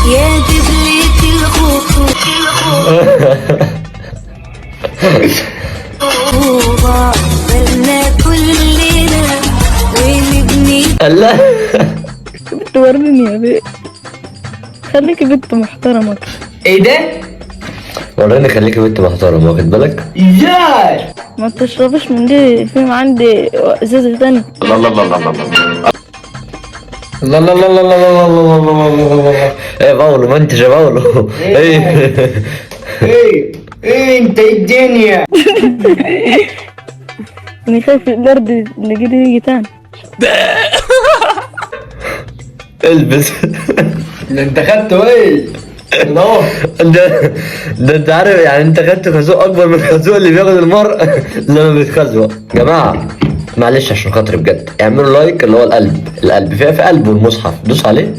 يا دبلة الخطوط بالنا كلنا ونبني. الله. بنت وريني يا بيه، خليكي بنت محترمة. ايه ده؟ وريني خليكي بنت محترمة، واخد بالك؟ ازاي؟ ما تشربش من دي، في عندي ازازة تانية. الله الله الله الله الله الله الله الله الله الله الله الله. ايه باولو منتج يا باولو. ايه ايه انت الدنيا. انا خايف القرد اللي جدي يجي تاني. البس. انت خدته ايه؟ ده انت عارف يعني، انت خدت خازوق اكبر من الخازوق اللي بياخد المرء لما بيتخزوق. جماعه معلش عشان خاطري بجد، اعملوا لايك اللي هو القلب في قلبه المصحف، دوس عليه